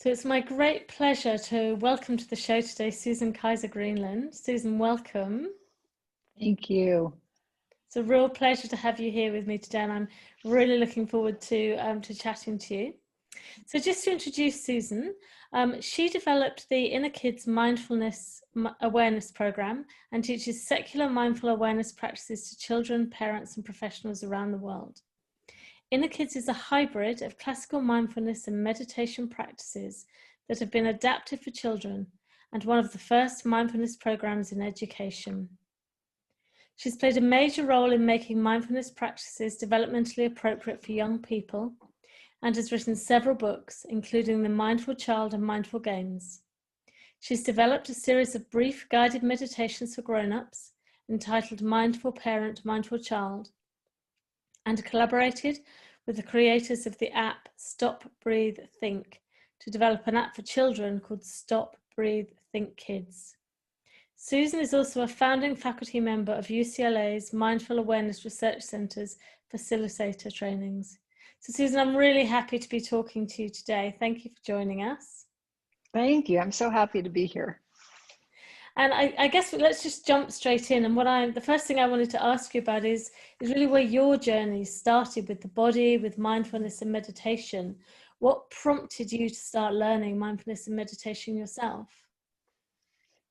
So it's my great pleasure to welcome to the show today Susan Kaiser Greenland. Susan, welcome. Thank you. It's a real pleasure to have you here with me today, and I'm really looking forward to chatting to you. So just to introduce Susan, she developed the Inner Kids Mindfulness Awareness Program and teaches secular mindful awareness practices to children, parents, and professionals around the world. Inner Kids is a hybrid of classical mindfulness and meditation practices that have been adapted for children and one of the first mindfulness programs in education. She's played a major role in making mindfulness practices developmentally appropriate for young people and has written several books, including The Mindful Child and Mindful Games. She's developed a series of brief guided meditations for grown-ups entitled Mindful Parent, Mindful Child, and collaborated with the creators of the app Stop, Breathe, Think to develop an app for children called Stop, Breathe, Think Kids. Susan is also a founding faculty member of UCLA's Mindful Awareness Research Center's facilitator trainings. So Susan, I'm really happy to be talking to you today. Thank you for joining us. Thank you. I'm so happy to be here. And I guess let's just jump straight in. And the first thing I wanted to ask you about is really where your journey started with the body, with mindfulness and meditation. What prompted you to start learning mindfulness and meditation yourself?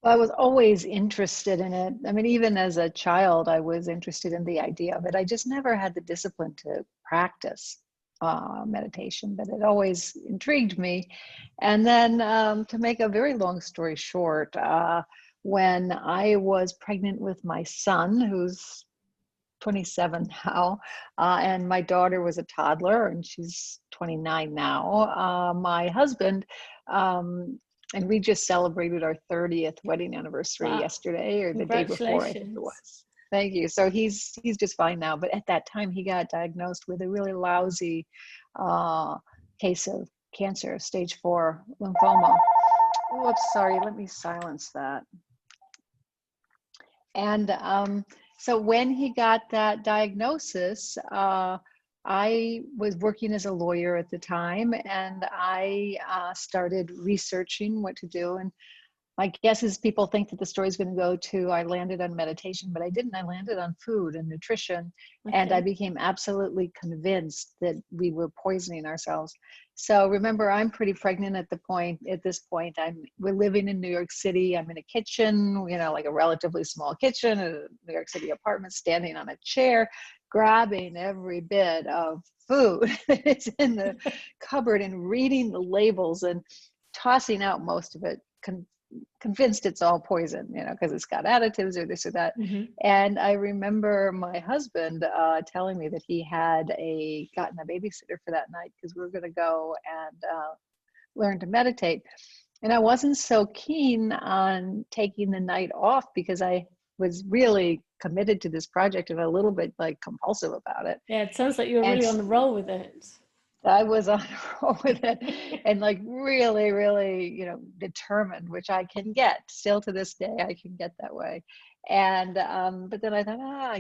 Well, I was always interested in it. I mean, even as a child, I was interested in the idea of it. I just never had the discipline to practice meditation, but it always intrigued me. And then to make a very long story short, when I was pregnant with my son, who's 27 now, and my daughter was a toddler, and she's 29 now, my husband, and we just celebrated our 30th wedding anniversary yesterday, or the day before, I think it was. Thank you. So he's just fine now. But at that time, he got diagnosed with a really lousy case of cancer, stage 4 lymphoma. Whoops, sorry, let me silence that. And so when he got that diagnosis, I was working as a lawyer at the time, and I started researching what to do. And my guess is people think that the story is going to go to I landed on meditation, but I didn't. I landed on food and nutrition, and I became absolutely convinced that we were poisoning ourselves. So remember, I'm pretty pregnant at this point. We're living in New York City. I'm in a kitchen, like a relatively small kitchen, a New York City apartment, standing on a chair, grabbing every bit of food that's in the cupboard and reading the labels and tossing out most of it, convinced it's all poison, because it's got additives or this or that. And I remember my husband telling me that he had gotten a babysitter for that night because we were going to go and learn to meditate. And I wasn't so keen on taking the night off because I was really committed to this project and a little bit compulsive about it. Yeah, it sounds like you were really on the roll with it. I was on a roll with it, and really, really, determined, which I can get still to this day. I can get that way. And but then I thought,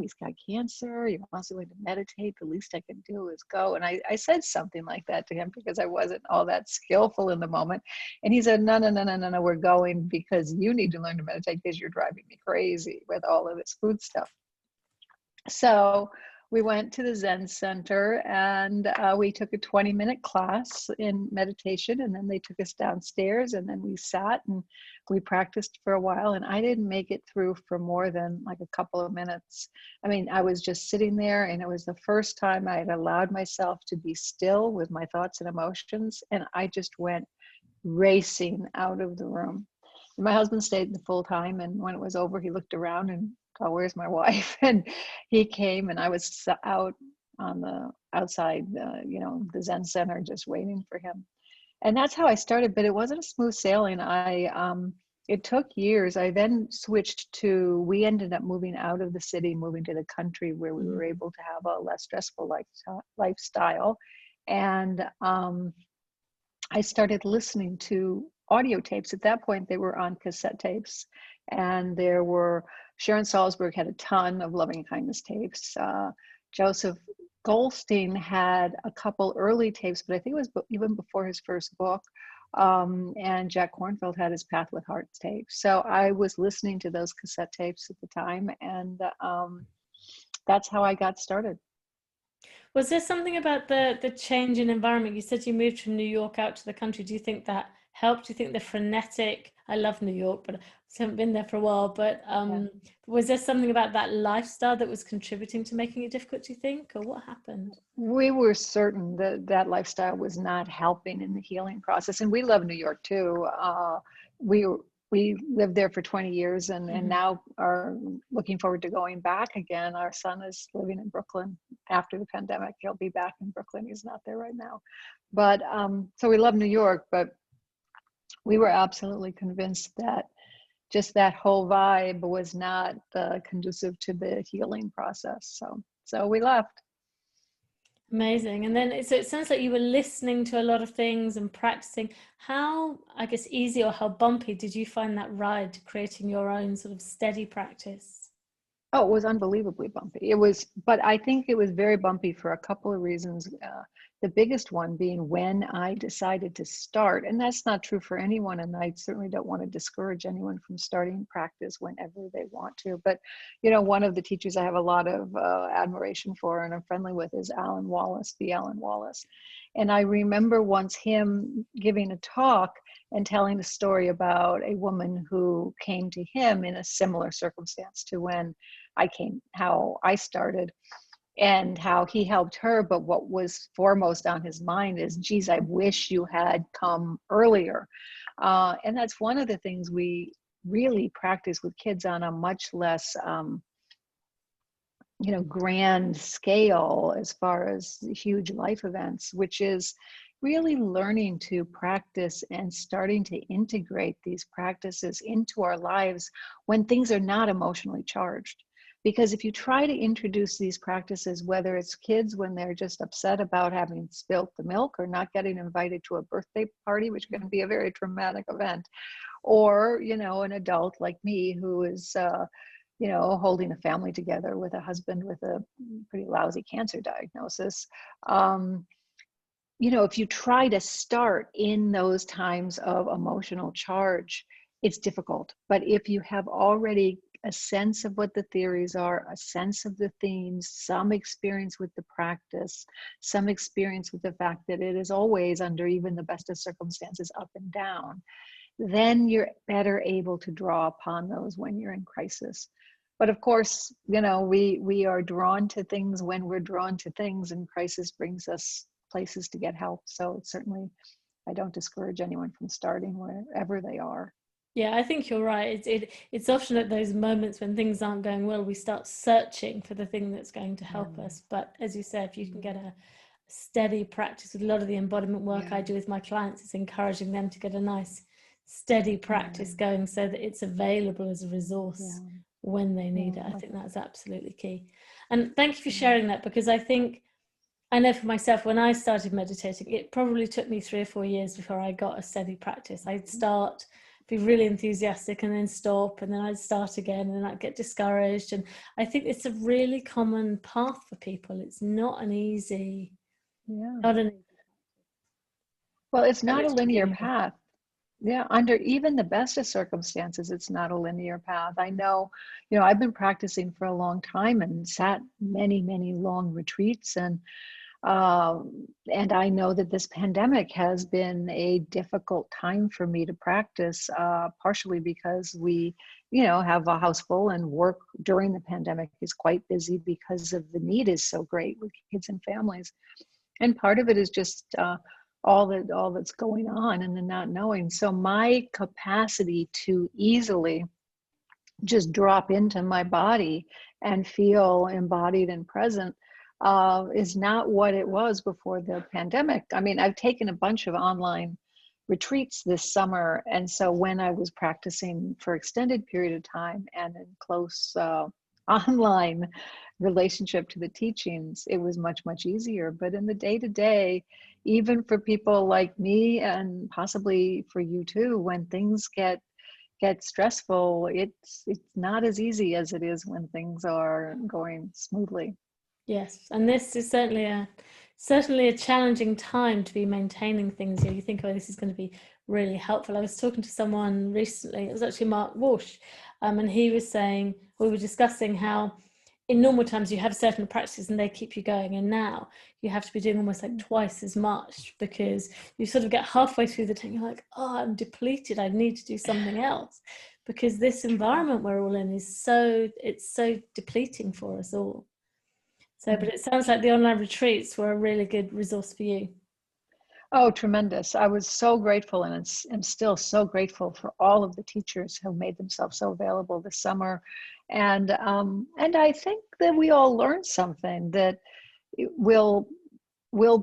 he's got cancer. He wants to learn to meditate. The least I can do is go. And I said something like that to him because I wasn't all that skillful in the moment. And he said, no, we're going because you need to learn to meditate because you're driving me crazy with all of this food stuff. So we went to the Zen Center, and we took a 20-minute class in meditation, and then they took us downstairs, and then we sat and we practiced for a while, and I didn't make it through for more than a couple of minutes. I mean, I was just sitting there, and it was the first time I had allowed myself to be still with my thoughts and emotions, and I just went racing out of the room. And my husband stayed the full time, and when it was over, he looked around and, oh, where's my wife? And he came, and I was out on the outside, the Zen Center, just waiting for him. And that's how I started, but it wasn't a smooth sailing. It took years. I then we ended up moving out of the city, moving to the country where we were able to have a less stressful lifestyle. And I started listening to audio tapes. At that point, they were on cassette tapes, and Sharon Salzberg had a ton of loving kindness tapes. Joseph Goldstein had a couple early tapes, but I think it was even before his first book. And Jack Kornfield had his Path with Heart tapes. So I was listening to those cassette tapes at the time, and that's how I got started. Was there something about the change in environment? You said you moved from New York out to the country. Do you think that helped? Do you think the frenetic, I love New York, but I haven't been there for a while, but was there something about that lifestyle that was contributing to making it difficult, do you think, or what happened? We were certain that that lifestyle was not helping in the healing process. And we love New York too. We we lived there for 20 years and now are looking forward to going back again. Our son is living in Brooklyn after the pandemic. He'll be back in Brooklyn. He's not there right now. But so we love New York, but we were absolutely convinced that just that whole vibe was not conducive to the healing process. So we left. Amazing. And then so it sounds like you were listening to a lot of things and practicing. How, I guess, easy or how bumpy did you find that ride to creating your own sort of steady practice? Oh, it was unbelievably bumpy. It was, but I think it was very bumpy for a couple of reasons. The biggest one being when I decided to start, and that's not true for anyone, and I certainly don't want to discourage anyone from starting practice whenever they want to. But, you know, one of the teachers I have a lot of admiration for and I'm friendly with is Alan Wallace, the Alan Wallace. And I remember once him giving a talk and telling a story about a woman who came to him in a similar circumstance to when I came, how I started, and how he helped her. But what was foremost on his mind is, geez, I wish you had come earlier. And that's one of the things we really practice with kids on a much less, you know, grand scale as far as huge life events, which is really learning to practice and starting to integrate these practices into our lives when things are not emotionally charged. Because if you try to introduce these practices, whether it's kids when they're just upset about having spilt the milk or not getting invited to a birthday party, which can be a very traumatic event, or, you know, an adult like me who is, you know, holding a family together with a husband with a pretty lousy cancer diagnosis. You know, if you try to start in those times of emotional charge, it's difficult. But if you have already a sense of what the theories are, a sense of the themes, some experience with the practice, some experience with the fact that it is always, under even the best of circumstances, up and down, then you're better able to draw upon those when you're in crisis. But of course, you know, we are drawn to things when we're drawn to things, and crisis brings us places to get help. So certainly, I don't discourage anyone from starting wherever they are. Yeah, I think you're right. It's often at those moments when things aren't going well, we start searching for the thing that's going to help us. But as you said, if you can get a steady practice with a lot of the embodiment work I do with my clients, it's encouraging them to get a nice steady practice going so that it's available as a resource when they need it. I think that's absolutely key. And thank you for sharing that, because I know for myself, when I started meditating, it probably took me 3 or 4 years before I got a steady practice. I'd start, be really enthusiastic and then stop, and then I'd start again and then I'd get discouraged. And I think it's a really common path for people. It's not an easy, not an easy. Well, it's not a linear path. Yeah, under even the best of circumstances, it's not a linear path. I know, you know, I've been practicing for a long time and sat many, many long retreats, and I know that this pandemic has been a difficult time for me to practice, partially because we, you know, have a house full and work during the pandemic is quite busy because of the need is so great with kids and families. And part of it is just all that's going on and the not knowing. So my capacity to easily just drop into my body and feel embodied and present is not what it was before the pandemic. I mean, I've taken a bunch of online retreats this summer, and so when I was practicing for extended period of time and in close online relationship to the teachings, it was much, much easier. But in the day-to-day, even for people like me and possibly for you too, when things get stressful, it's not as easy as it is when things are going smoothly. Yes, and this is certainly a challenging time to be maintaining things. You think, oh, this is going to be really helpful. I was talking to someone recently, it was actually Mark Walsh, and he was saying, we were discussing how in normal times you have certain practices and they keep you going, and now you have to be doing almost like twice as much, because you sort of get halfway through the day and you're like, oh, I'm depleted, I need to do something else, because this environment we're all in is so depleting for us all. So, but it sounds like the online retreats were a really good resource for you. Oh, tremendous. I was so grateful, and I'm still so grateful for all of the teachers who made themselves so available this summer. And I think that we all learned something that will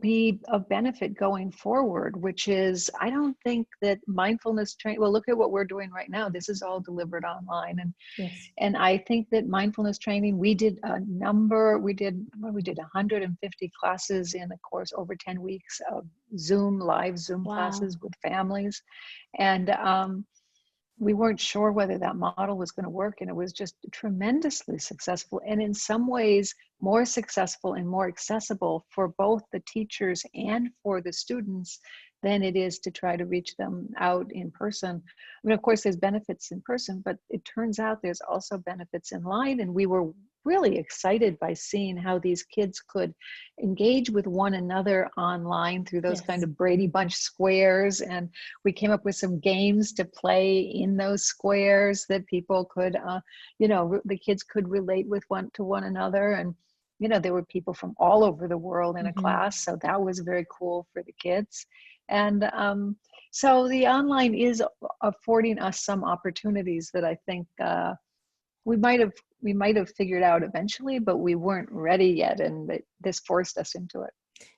be of benefit going forward, which is, I don't think that mindfulness training, well, look at what we're doing right now. This is all delivered online. Yes. And I think that mindfulness training, we did 150 classes in a course over 10 weeks of live Zoom Wow. classes with families. And we weren't sure whether that model was going to work, and it was just tremendously successful, and in some ways more successful and more accessible for both the teachers and for the students than it is to try to reach them out in person. I mean, of course, there's benefits in person, but it turns out there's also benefits in line, and we were really excited by seeing how these kids could engage with one another online through those kind Yes. of Brady Bunch squares. And we came up with some games to play in those squares that people could, the kids could relate with one another. And, there were people from all over the world in a class. So that was very cool for the kids. And so the online is affording us some opportunities that I think we might have figured out eventually, but we weren't ready yet, and this forced us into it.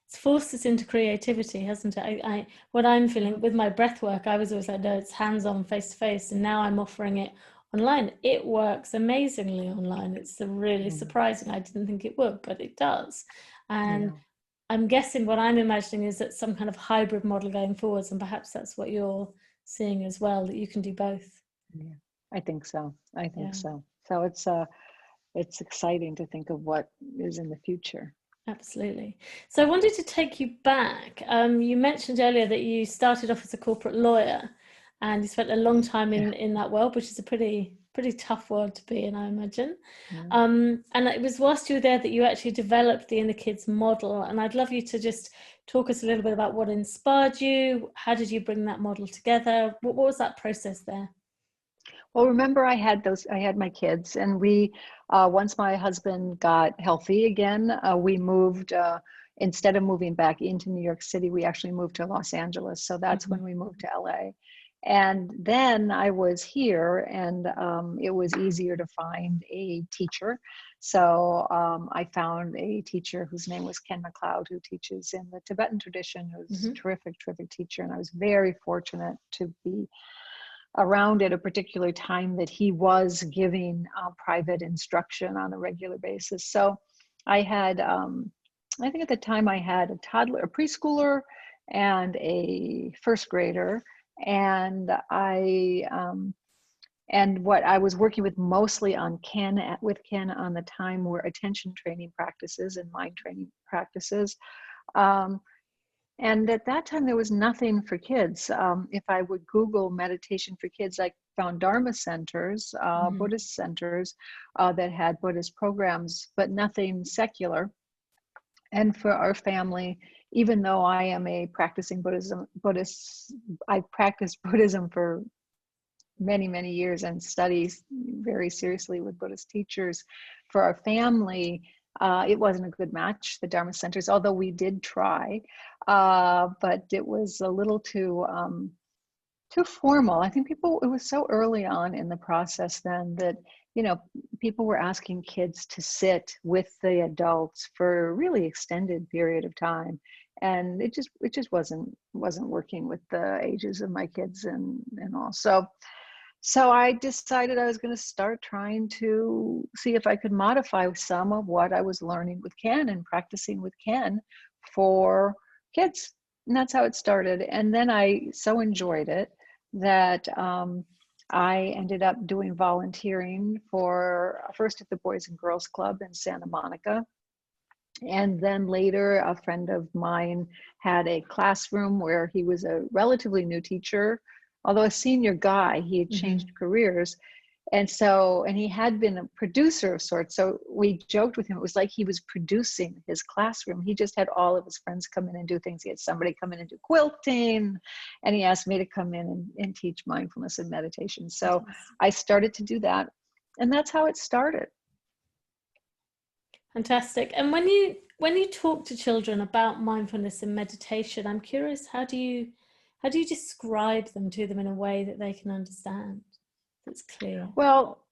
It's forced us into creativity, hasn't it? What I'm feeling with my breath work, I was always like, no, it's hands-on, face-to-face, and now I'm offering it online. It works amazingly online. It's really surprising. I didn't think it would, but it does. And I'm guessing what I'm imagining is that some kind of hybrid model going forwards, and perhaps that's what you're seeing as well, that you can do both. Yeah, I think so. So it's exciting to think of what is in the future. Absolutely. So I wanted to take you back. You mentioned earlier that you started off as a corporate lawyer, and you spent a long time in that world, which is a pretty tough world to be in, I imagine. And it was whilst you were there that you actually developed the Inner Kids model. And I'd love you to just talk us a little bit about what inspired you. How did you bring that model together? What was that process there? Well, remember, I had my kids, and we, once my husband got healthy again, we moved, instead of moving back into New York City, we actually moved to Los Angeles. So that's when we moved to LA. And then I was here, and it was easier to find a teacher. So I found a teacher whose name was Ken MacLeod, who teaches in the Tibetan tradition, who's a terrific teacher. And I was very fortunate to be around at a particular time that he was giving private instruction on a regular basis. So I had, I think at the time I had a toddler, a preschooler, and a first grader. And what I was working with mostly on with Ken on the time were attention training practices and mind training practices. And at that time, there was nothing for kids. If I would Google meditation for kids, I found Dharma centers, Buddhist centers that had Buddhist programs, but nothing secular. And for our family, even though I am a practicing Buddhist, I practiced Buddhism for many, many years and studied very seriously with Buddhist teachers. For our family, it wasn't a good match, the Dharma centers, although we did try, but it was a little too formal. I think it was so early on in the process then that, people were asking kids to sit with the adults for a really extended period of time. And it just wasn't working with the ages of my kids and all. So I decided I was going to start trying to see if I could modify some of what I was learning with Ken and practicing with Ken for kids. And that's how it started. And then I so enjoyed it that I ended up doing volunteering first at the Boys and Girls Club in Santa Monica. And then later, a friend of mine had a classroom where he was a relatively new teacher, although a senior guy. He had changed careers. And so, and he had been a producer of sorts. So we joked with him, it was like he was producing his classroom. He just had all of his friends come in and do things. He had somebody come in and do quilting, and he asked me to come in and teach mindfulness and meditation. So I started to do that. And that's how it started. Fantastic. And when you talk to children about mindfulness and meditation, I'm curious, how do you describe them to them in a way that they can understand, that's clear? Well,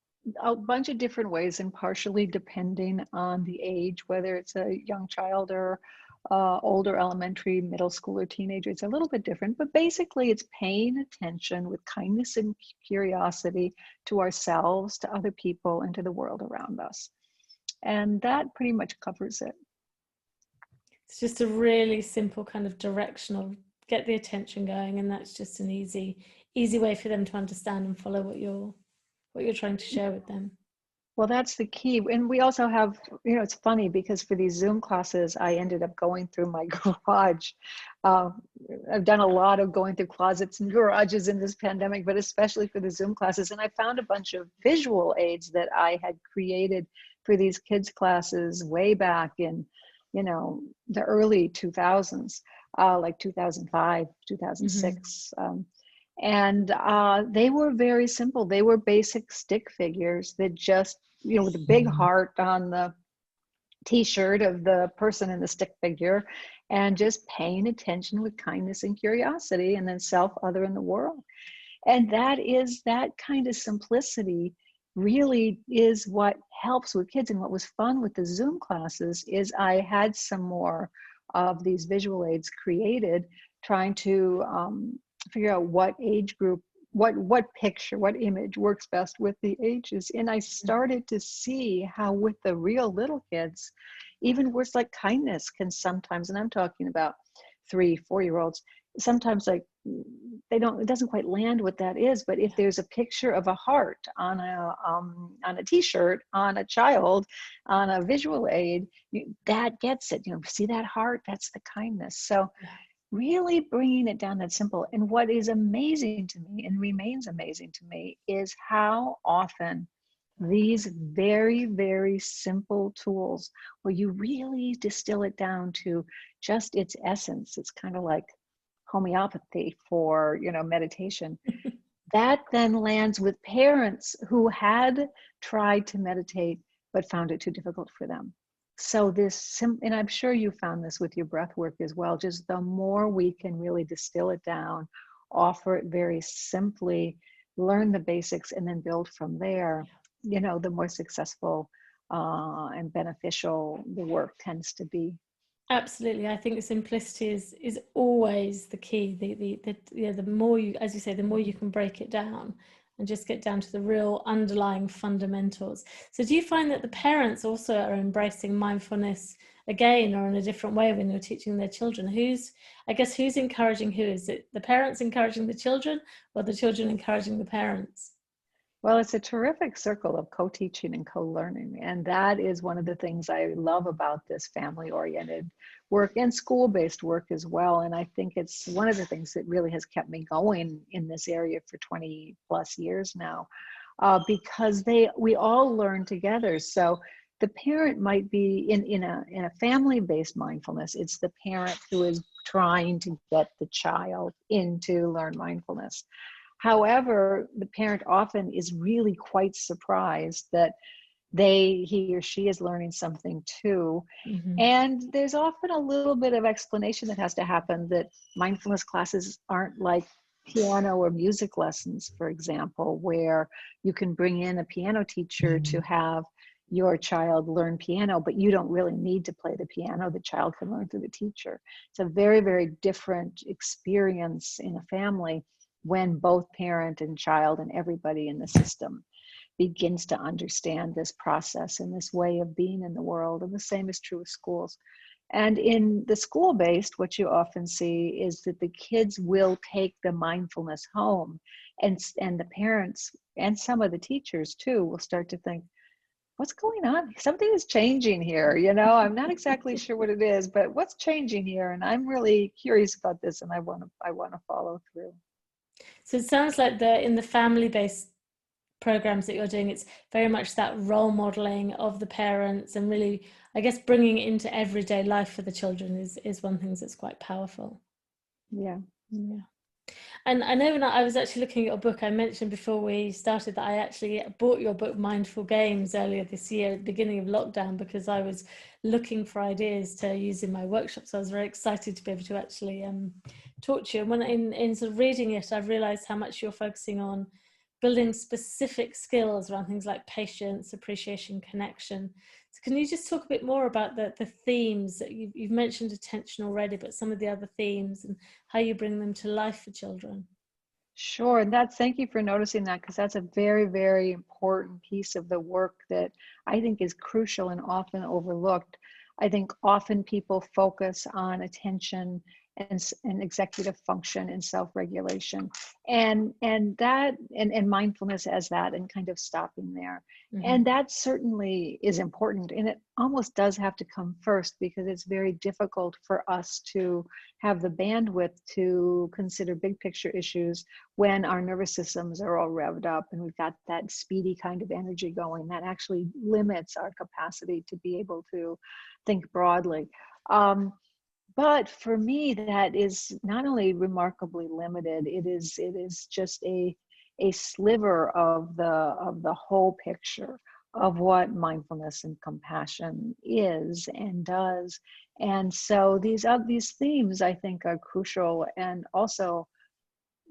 a bunch of different ways, and partially depending on the age, whether it's a young child or older elementary, middle school, or teenager. It's a little bit different, but basically it's paying attention with kindness and curiosity to ourselves, to other people, and to the world around us. And that pretty much covers it. It's just a really simple kind of directional, get the attention going, and that's just an easy way for them to understand and follow what you're trying to share with them. Well, that's the key. And we also have, it's funny because for these Zoom classes, I ended up going through my garage. I've done a lot of going through closets and garages in this pandemic, but especially for the Zoom classes. And I found a bunch of visual aids that I had created for these kids' classes way back in, the early 2000s, like 2005, 2006. And they were very simple. They were basic stick figures that just, with a big heart on the t-shirt of the person in the stick figure, and just paying attention with kindness and curiosity, and then self, other, in the world. And that kind of simplicity really is what helps with kids. And what was fun with the Zoom classes is I had some more of these visual aids created, trying to figure out what age group, what picture, what image works best with the ages. And I started to see how with the real little kids, even words like kindness can sometimes, and I'm talking about 3-4-year-olds, sometimes like it doesn't quite land what that is. But if there's a picture of a heart on a t-shirt, on a child, on a visual aid, that gets it. See that heart? That's the kindness. So really bringing it down that simple. And what is amazing to me, and remains amazing to me, is how often these very, very simple tools, where you really distill it down to just its essence, it's kind of like homeopathy for, meditation, that then lands with parents who had tried to meditate but found it too difficult for them. So and I'm sure you found this with your breath work as well, just the more we can really distill it down, offer it very simply, learn the basics, and then build from there, the more successful and beneficial the work tends to be. Absolutely. I think the simplicity is always the key. The more you, as you say, the more you can break it down and just get down to the real underlying fundamentals. So do you find that the parents also are embracing mindfulness again, or in a different way when you're teaching their children? Who's encouraging who? Is it the parents encouraging the children, or the children encouraging the parents? Well, it's a terrific circle of co-teaching and co-learning. And that is one of the things I love about this family-oriented work and school-based work as well. And I think it's one of the things that really has kept me going in this area for 20 plus years now, because we all learn together. So the parent might be in a family-based mindfulness. It's the parent who is trying to get the child into learn mindfulness. However, the parent often is really quite surprised that he or she is learning something too. And there's often a little bit of explanation that has to happen, that mindfulness classes aren't like piano or music lessons, for example, where you can bring in a piano teacher to have your child learn piano, but you don't really need to play the piano. The child can learn through the teacher. It's a very, very different experience in a family when both parent and child and everybody in the system begins to understand this process and this way of being in the world. And the same is true with schools. And in the school-based, what you often see is that the kids will take the mindfulness home, and the parents and some of the teachers too will start to think, what's going on? Something is changing here, you know, I'm not exactly sure what it is, but what's changing here? And I'm really curious about this, and I want to follow through. So it sounds like in the family-based programs that you're doing, it's very much that role modeling of the parents, and really, I guess, bringing it into everyday life for the children is one thing that's quite powerful. Yeah. Yeah. And I know when I was actually looking at your book, I mentioned before we started that I actually bought your book, Mindful Games, earlier this year, at the beginning of lockdown, because I was looking for ideas to use in my workshops. So I was very excited to be able to actually talk to you. And when in sort of reading it, I've realized how much you're focusing on building specific skills around things like patience, appreciation, connection. So can you just talk a bit more about the themes that you've mentioned attention already, but some of the other themes and how you bring them to life for children? Sure, and thank you for noticing that, because that's a very, very important piece of the work that I think is crucial and often overlooked. I think often people focus on attention and executive function and self-regulation, and mindfulness as that, and kind of stopping there. Mm-hmm. And that certainly is important, and it almost does have to come first, because it's very difficult for us to have the bandwidth to consider big picture issues when our nervous systems are all revved up and we've got that speedy kind of energy going. That actually limits our capacity to be able to think broadly. But for me, that is not only remarkably limited, it is just a sliver of the whole picture of what mindfulness and compassion is and does. And so these themes, I think, are crucial, and also,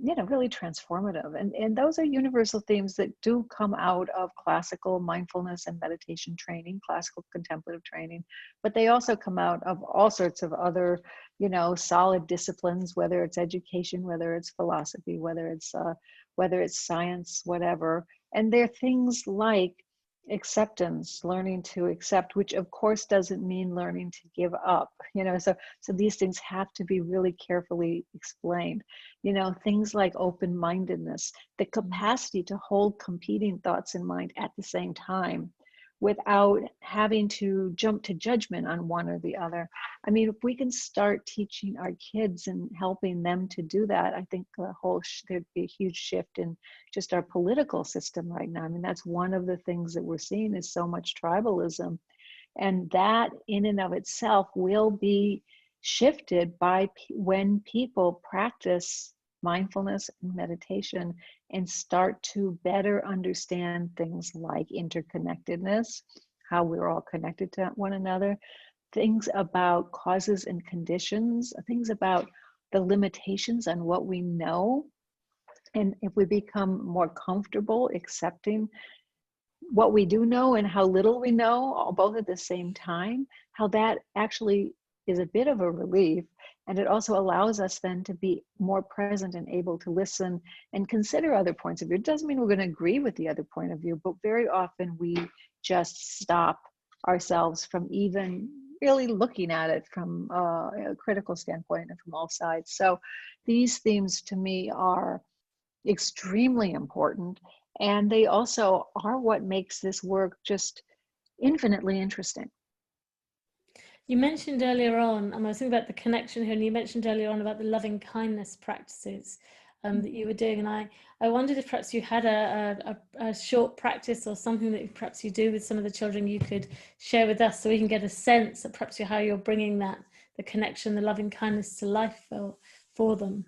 you know, really transformative. And those are universal themes that do come out of classical mindfulness and meditation training, classical contemplative training, but they also come out of all sorts of other, you know, solid disciplines, whether it's education, whether it's philosophy, whether it's science, whatever. And they're things like acceptance, learning to accept, which of course doesn't mean learning to give up, you know. So these things have to be really carefully explained. You know, things like open-mindedness, the capacity to hold competing thoughts in mind at the same time without having to jump to judgment on one or the other. I mean, if we can start teaching our kids and helping them to do that, I think there'd be a huge shift in just our political system right now. I mean, that's one of the things that we're seeing, is so much tribalism. And that in and of itself will be shifted by when people practice mindfulness and meditation and start to better understand things like interconnectedness, how we're all connected to one another, things about causes and conditions, things about the limitations on what we know. And if we become more comfortable accepting what we do know and how little we know, all both at the same time, how that actually is a bit of a relief. And it also allows us then to be more present and able to listen and consider other points of view. It doesn't mean we're going to agree with the other point of view, but very often we just stop ourselves from even really looking at it from a critical standpoint and from all sides. So these themes to me are extremely important. And they also are what makes this work just infinitely interesting. You mentioned earlier on, and I was thinking about the connection here, and you mentioned earlier on about the loving kindness practices that you were doing. And I wondered if perhaps you had a short practice or something that perhaps you do with some of the children you could share with us, so we can get a sense of perhaps how you're bringing the connection, the loving kindness to life for them.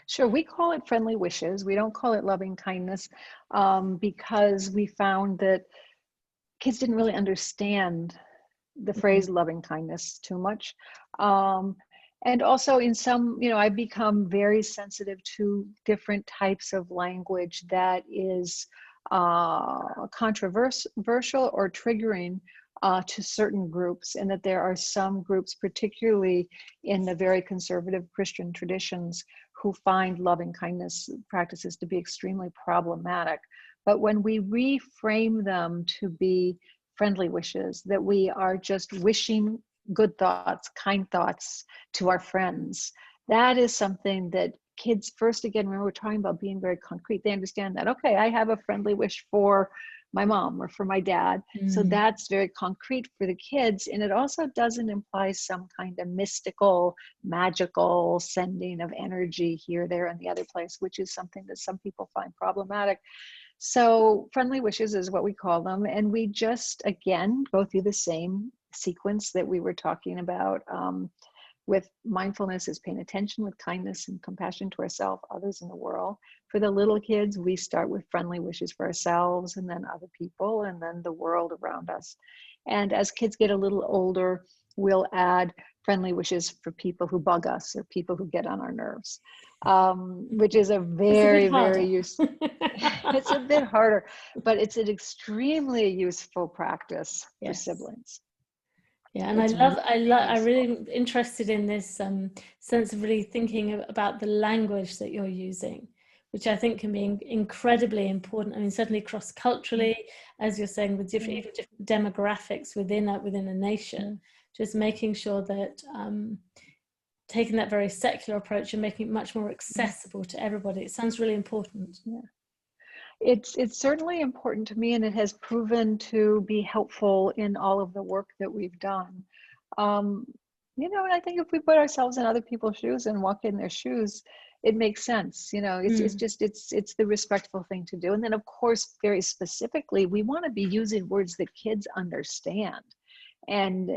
Sure, we call it friendly wishes. We don't call it loving kindness because we found that kids didn't really understand the phrase loving kindness too much. And also in some, you know, I become very sensitive to different types of language that is controversial or triggering to certain groups, and that there are some groups, particularly in the very conservative Christian traditions, who find loving kindness practices to be extremely problematic. But when we reframe them to be friendly wishes, that we are just wishing good thoughts, kind thoughts to our friends, that is something that kids, first, again, remember, we're talking about being very concrete. They understand that, okay, I have a friendly wish for my mom or for my dad. So that's very concrete for the kids. And it also doesn't imply some kind of mystical, magical sending of energy here, there, and the other place, which is something that some people find problematic. So friendly wishes is what we call them. And we just, again, go through the same sequence that we were talking about. With mindfulness is paying attention with kindness and compassion to ourselves, others in the world. For the little kids, we start with friendly wishes for ourselves and then other people and then the world around us. And as kids get a little older, we'll add friendly wishes for people who bug us or people who get on our nerves, which is a very, very useful. It's a bit harder, but it's an extremely useful practice for siblings. Yeah, and I'm really interested in this sense of really thinking about the language that you're using, which I think can be incredibly important. I mean, certainly cross-culturally, as you're saying, with different demographics within a nation, just making sure that taking that very secular approach and making it much more accessible to everybody. It sounds really important. Yeah. It's certainly important to me, and it has proven to be helpful in all of the work that we've done. You know, and I think if we put ourselves in other people's shoes and walk in their shoes, it makes sense. You know, it's the respectful thing to do. And then, of course, very specifically, we want to be using words that kids understand. And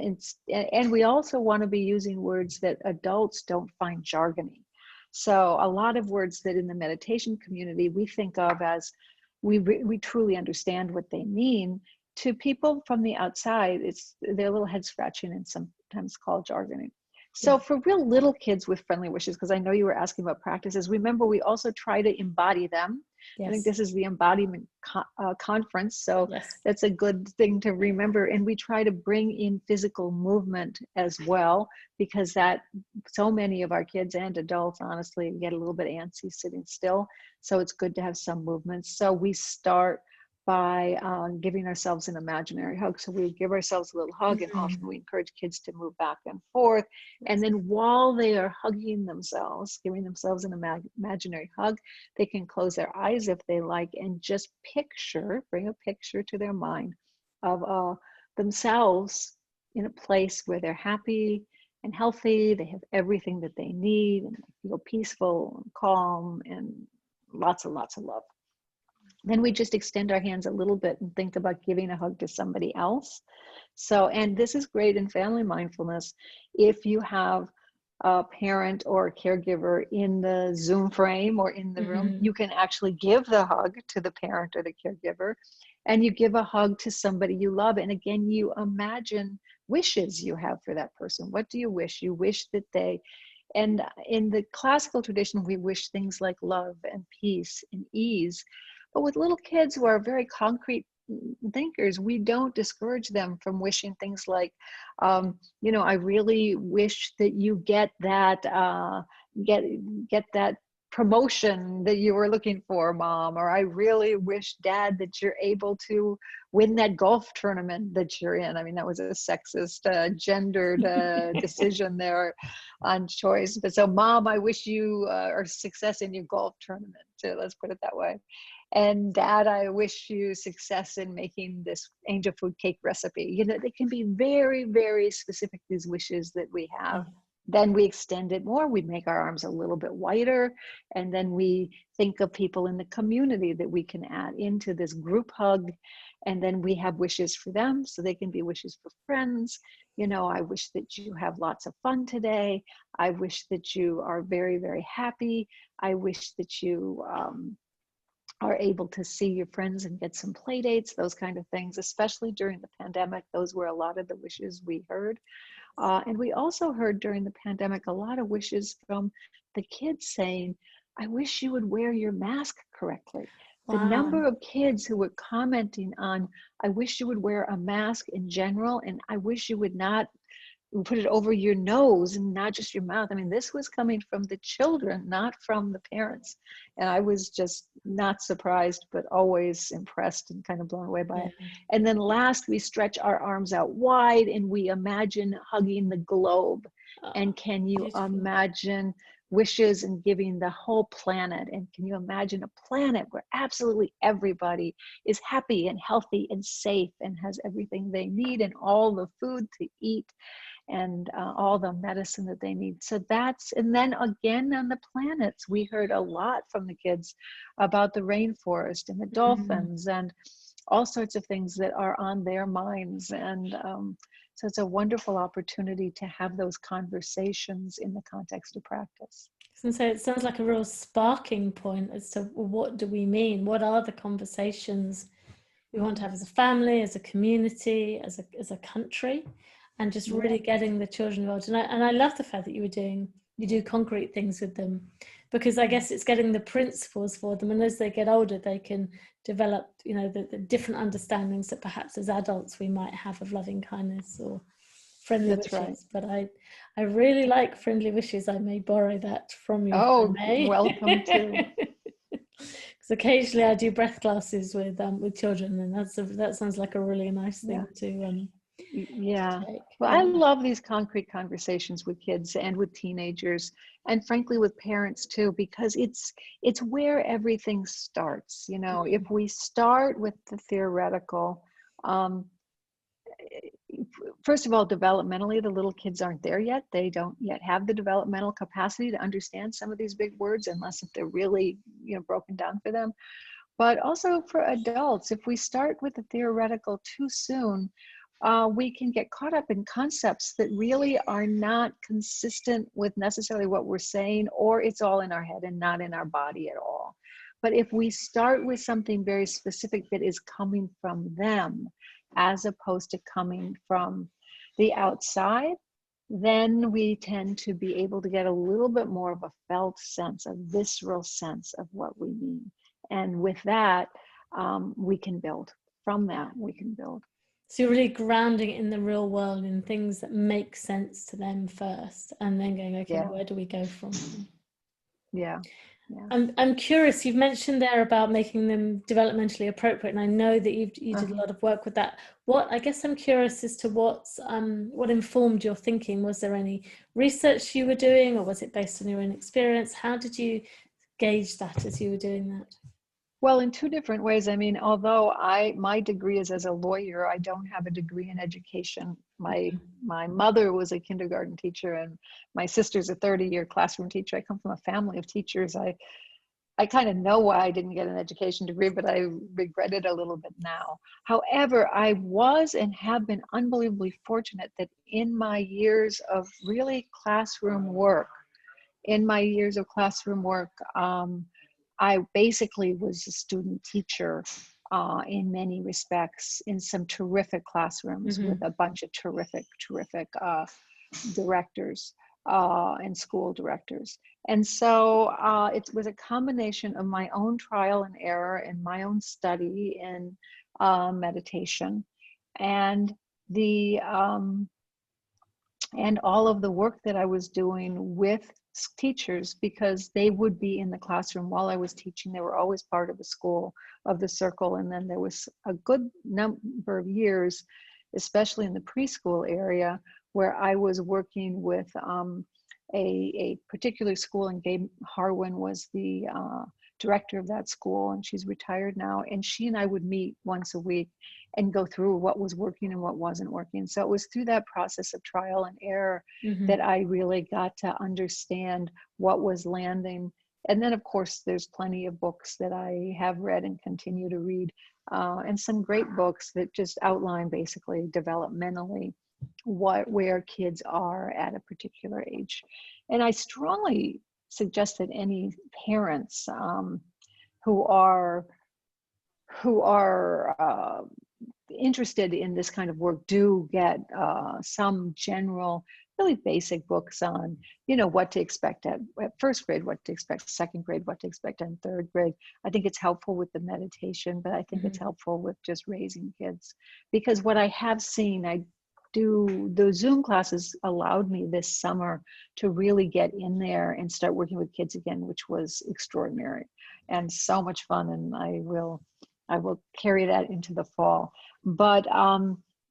we also want to be using words that adults don't find jargony. So a lot of words that in the meditation community we think of as we truly understand what they mean, to people from the outside, they're a little head scratching and sometimes called jargony. So for real little kids with friendly wishes, because I know you were asking about practices, remember we also try to embody them. I think this is the embodiment conference, so that's a good thing to remember. And we try to bring in physical movement as well, because so many of our kids and adults honestly get a little bit antsy sitting still. So it's good to have some movement. So we start by giving ourselves an imaginary hug. So we give ourselves a little hug, and often we encourage kids to move back and forth. And then while they are hugging themselves, giving themselves an imaginary hug, they can close their eyes if they like, and just bring a picture to their mind of themselves in a place where they're happy and healthy. They have everything that they need, and they feel peaceful and calm and lots and lots of love. Then we just extend our hands a little bit and think about giving a hug to somebody else. So, and this is great in family mindfulness. If you have a parent or a caregiver in the Zoom frame or in the room, you can actually give the hug to the parent or the caregiver, and you give a hug to somebody you love. And again, you imagine wishes you have for that person. What do you wish? You wish that and in the classical tradition, we wish things like love and peace and ease. But with little kids who are very concrete thinkers, we don't discourage them from wishing things like, you know, I really wish that you get that promotion that you were looking for, Mom, or I really wish, Dad, that you're able to win that golf tournament that you're in. I mean, that was a sexist, gendered decision there on choice. But so, Mom, I wish you are success in your golf tournament. So let's put it that way. And Dad, I wish you success in making this angel food cake recipe. You know, they can be very, very specific, these wishes that we have. Then we extend it more. We make our arms a little bit wider. And then we think of people in the community that we can add into this group hug. And then we have wishes for them. So they can be wishes for friends. You know, I wish that you have lots of fun today. I wish that you are very, very happy. I wish that you are able to see your friends and get some play dates, those kind of things, especially during the pandemic. Those were a lot of the wishes we heard. And we also heard during the pandemic a lot of wishes from the kids saying, I wish you would wear your mask correctly. The number of kids who were commenting on, I wish you would wear a mask in general, and I wish you would not put it over your nose and not just your mouth. I mean, this was coming from the children, not from the parents. And I was just not surprised, but always impressed and kind of blown away by it. And then last, we stretch our arms out wide and we imagine hugging the globe. And can you imagine wishes and giving the whole planet. And can you imagine a planet where absolutely everybody is happy and healthy and safe and has everything they need and all the food to eat and all the medicine that they need. So that's, and then again on the planets, we heard a lot from the kids about the rainforest and the dolphins and all sorts of things that are on their minds. And so it's a wonderful opportunity to have those conversations in the context of practice. And so it sounds like a real sparking point as to what do we mean? What are the conversations we want to have as a family, as a community, as a country, and just really getting the children involved. And I love the fact that you do concrete things with them, because I guess it's getting the principles for them, and as they get older they can develop, you know, the different understandings that perhaps as adults we might have of loving kindness or friendly wishes. Right. But I really like friendly wishes. I may borrow that from you. Oh, welcome to. Because occasionally I do breath classes with children, and that sounds like a really nice thing to take. Well, I love these concrete conversations with kids and with teenagers, and frankly with parents too, because it's where everything starts. You know, if we start with the theoretical, first of all, developmentally, the little kids aren't there yet. They don't yet have the developmental capacity to understand some of these big words, unless if they're really, you know, broken down for them. But also for adults, if we start with the theoretical too soon, we can get caught up in concepts that really are not consistent with necessarily what we're saying, or it's all in our head and not in our body at all. But if we start with something very specific that is coming from them, as opposed to coming from the outside, then we tend to be able to get a little bit more of a felt sense, a visceral sense of what we mean. And with that, we can build. From that, we can build. So you're really grounding it in the real world, in things that make sense to them first, and then going, okay, where do we go from? Yeah. I'm curious, you've mentioned there about making them developmentally appropriate, and I know that you did a lot of work with that. I guess I'm curious as to what informed your thinking. Was there any research you were doing, or was it based on your own experience? How did you gauge that as you were doing that? Well, in two different ways. I mean, although my degree is as a lawyer, I don't have a degree in education. My mother was a kindergarten teacher, and my sister's a 30-year classroom teacher. I come from a family of teachers. I kind of know why I didn't get an education degree, but I regret it a little bit now. However, I was and have been unbelievably fortunate that in my years of really classroom work, I basically was a student teacher in many respects in some terrific classrooms with a bunch of terrific directors and school directors. And so it was a combination of my own trial and error and my own study and meditation and and all of the work that I was doing with teachers, because they would be in the classroom while I was teaching. They were always part of the school, of the circle. And then there was a good number of years, especially in the preschool area, where I was working with a particular school, and Gabe Harwin was the director of that school, and she's retired now. And she and I would meet once a week and go through what was working and what wasn't working. So it was through that process of trial and error that I really got to understand what was landing. And then, of course, there's plenty of books that I have read and continue to read, and some great books that just outline basically developmentally where kids are at a particular age. And I strongly suggest that any parents who are interested in this kind of work do get some general, really basic books on, you know, what to expect at first grade, what to expect second grade, what to expect in third grade. I think it's helpful with the meditation, but I think it's helpful with just raising kids. Because what I have seen, the Zoom classes allowed me this summer to really get in there and start working with kids again, which was extraordinary and so much fun. And I will carry that into the fall. But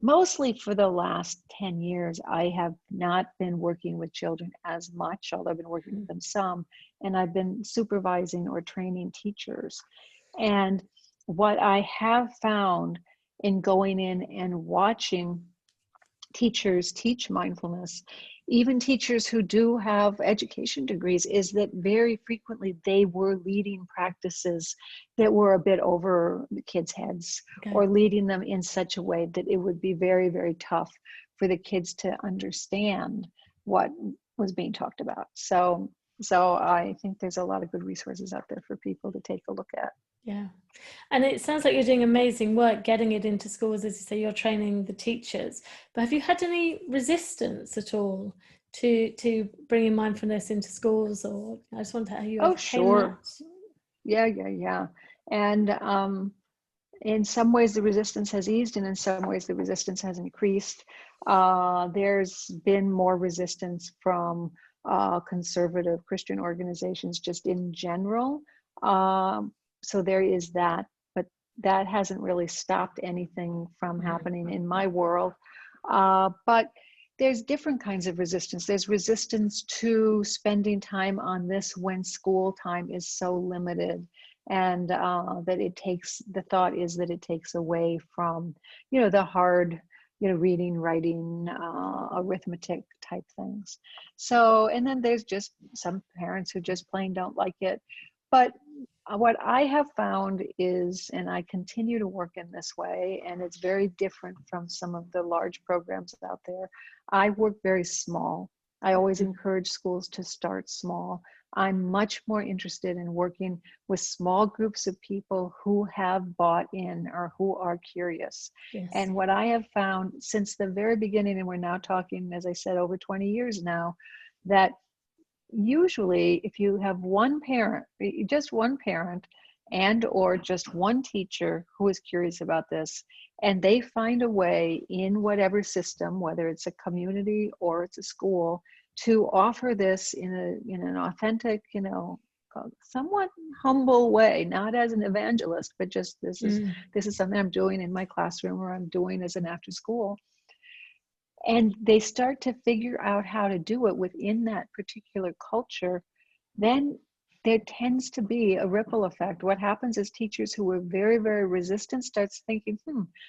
mostly for the last 10 years, I have not been working with children as much, although I've been working with them some, and I've been supervising or training teachers. And what I have found in going in and watching teachers teach mindfulness, even teachers who do have education degrees, is that very frequently they were leading practices that were a bit over the kids' heads, or leading them in such a way that it would be very, very tough for the kids to understand what was being talked about. So I think there's a lot of good resources out there for people to take a look at. Yeah. And it sounds like you're doing amazing work getting it into schools. As you say, you're training the teachers, but have you had any resistance at all to bringing mindfulness into schools? Or I just wonder how you overcame that. Yeah. And in some ways the resistance has eased, and in some ways the resistance has increased. There's been more resistance from conservative Christian organizations just in general. So there is that, but that hasn't really stopped anything from happening in my world. But there's different kinds of resistance. There's resistance to spending time on this when school time is so limited, and that it takes, the thought is that it takes away from, the hard, reading, writing, arithmetic type things. So, and then there's just some parents who just plain don't like it. But what I have found is, and I continue to work in this way, and it's very different from some of the large programs out there. I work very small. I always encourage schools to start small. I'm much more interested in working with small groups of people who have bought in or who are curious. Yes. And what I have found since the very beginning, and we're now talking, as I said, over 20 years now, that usually if you have one parent, just one parent, and or just one teacher who is curious about this, and they find a way in whatever system, whether it's a community or it's a school, to offer this in an authentic, somewhat humble way, not as an evangelist, but just this is something I'm doing in my classroom, or I'm doing as an after school. And they start to figure out how to do it within that particular culture, then there tends to be a ripple effect. What happens is teachers who are very, very resistant starts thinking,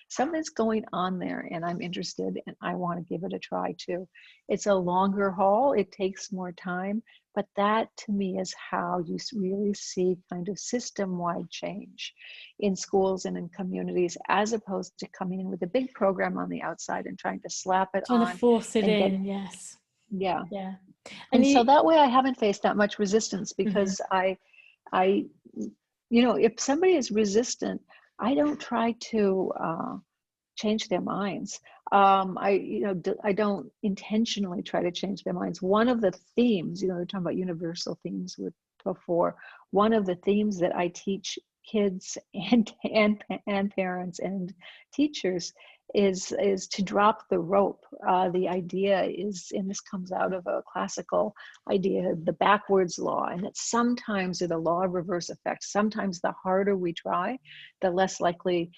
something's going on there, and I'm interested, and I want to give it a try too. It's a longer haul, it takes more time, but that to me is how you really see kind of system-wide change in schools and in communities, as opposed to coming in with a big program on the outside and trying to slap it on. Trying to force it in, yes. Yeah. And so that way I haven't faced that much resistance, because I, if somebody is resistant, I don't try to change their minds. I don't intentionally try to change their minds. One of the themes, we're talking about universal themes before. One of the themes that I teach kids and parents and teachers is to drop the rope. The idea is, and this comes out of a classical idea, the backwards law, and that sometimes, or the law of reverse effects, sometimes the harder we try, the less likely